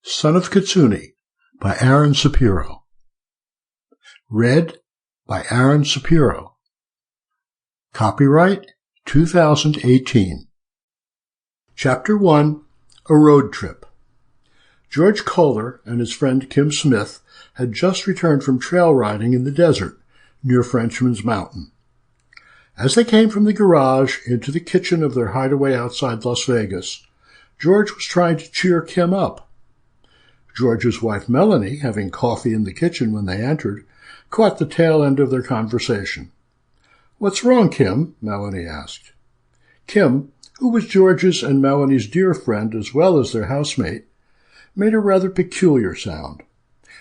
Son of Kitsune by Aaron Sapiro. Read by Aaron Sapiro. Copyright 2018. Chapter 1. A Road Trip. George Kohler and his friend Kim Smith had just returned from trail riding in the desert near Frenchman's Mountain. As they came from the garage into the kitchen of their hideaway outside Las Vegas, George was trying to cheer Kim up. George's wife Melanie, having coffee in the kitchen when they entered, caught the tail end of their conversation. "What's wrong, Kim?" Melanie asked. Kim, who was George's and Melanie's dear friend as well as their housemate, made a rather peculiar sound.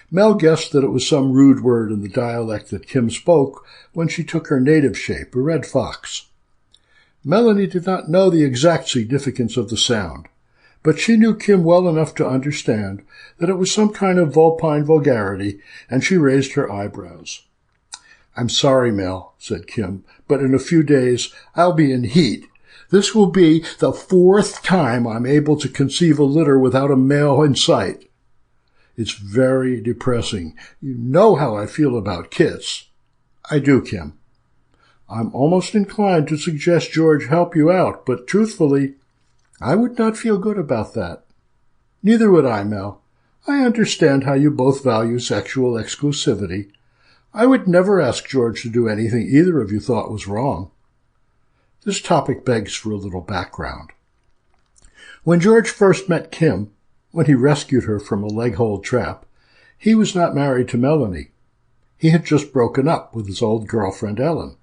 Mel guessed that it was some rude word in the dialect that Kim spoke when she took her native shape, a red fox. Melanie did not know the exact significance of the sound, but she knew Kim well enough to understand that it was some kind of vulpine vulgarity, and she raised her eyebrows. "I'm sorry, Mel," said Kim, "but in a few days I'll be in heat. This will be the 4th time I'm able to conceive a litter without a male in sight. It's very depressing. You know how I feel about kits." "I do, Kim." "I'm almost inclined to suggest George help you out, but truthfully, I would not feel good about that." "Neither would I, Mel. I understand how you both value sexual exclusivity. I would never ask George to do anything either of you thought was wrong." This topic begs for a little background. When George first met Kim, when he rescued her from a leg-hold trap, he was not married to Melanie. He had just broken up with his old girlfriend Ellen.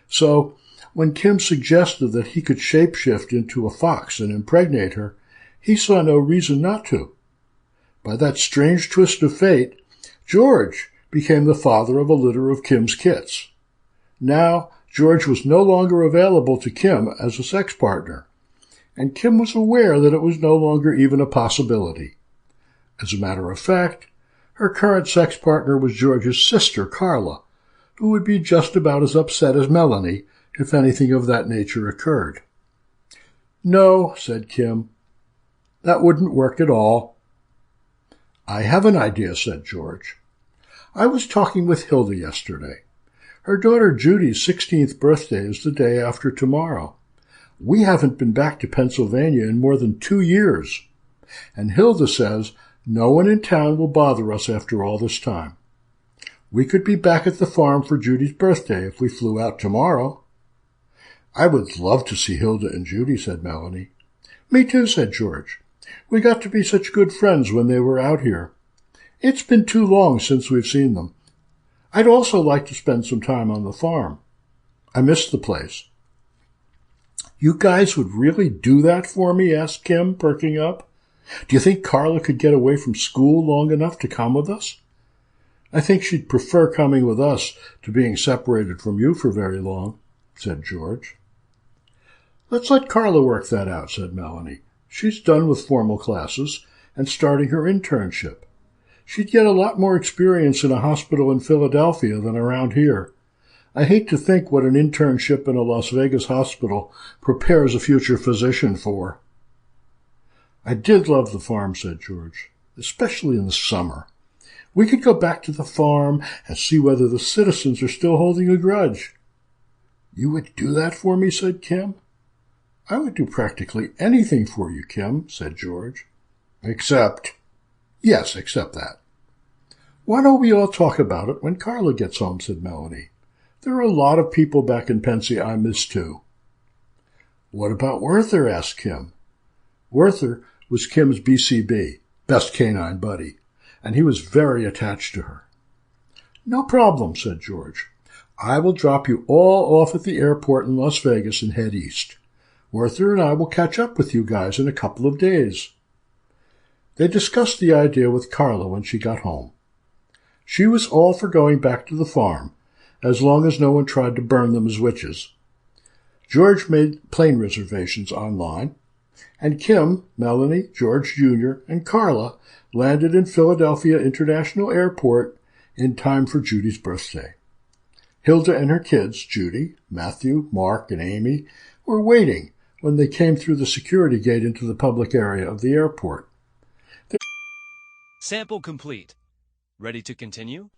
So, when Kim suggested that he could shapeshift into a fox and impregnate her, he saw no reason not to. By that strange twist of fate, George became the father of a litter of Kim's kits. Now, George was no longer available to Kim as a sex partner, and Kim was aware that it was no longer even a possibility. As a matter of fact, her current sex partner was George's sister, Carla, who would be just about as upset as Melanie if anything of that nature occurred. "No," said Kim, "that wouldn't work at all." "I have an idea," said George. "I was talking with Hilda yesterday. Her daughter Judy's 16th birthday is the day after tomorrow. We haven't been back to Pennsylvania in more than 2 years, and Hilda says no one in town will bother us after all this time. We could be back at the farm for Judy's birthday if we flew out tomorrow." "I would love to see Hilda and Judy," said Melanie. "Me too," said George. "We got to be such good friends when they were out here. It's been too long since we've seen them. I'd also like to spend some time on the farm. I miss the place." "You guys would really do that for me?" asked Kim, perking up. "Do you think Carla could get away from school long enough to come with us?" "I think she'd prefer coming with us to being separated from you for very long," said George. "Let's let Carla work that out," said Melanie. "She's done with formal classes and starting her internship. She'd get a lot more experience in a hospital in Philadelphia than around here. I hate to think what an internship in a Las Vegas hospital prepares a future physician for." "I did love the farm," said George, "especially in the summer. We could go back to the farm and see whether the citizens are still holding a grudge." "You would do that for me?" said Kim. "I would do practically anything for you, Kim," said George. "Except—" "Yes, except that." "Why don't we all talk about it when Carla gets home?" said Melanie. "There are a lot of people back in Pensy I miss too." "What about Werther?" asked Kim. Werther was Kim's BCB, best canine buddy, and he was very attached to her. "No problem," said George. "I will drop you all off at the airport in Las Vegas and head east. Werther and I will catch up with you guys in a couple of days." They discussed the idea with Carla when she got home. She was all for going back to the farm, as long as no one tried to burn them as witches. George made plane reservations online, and Kim, Melanie, George Jr., and Carla landed in Philadelphia International Airport in time for Judy's birthday. Hilda and her kids, Judy, Matthew, Mark, and Amy, were waiting when they came through the security gate into the public area of the airport. Sample complete. Ready to continue?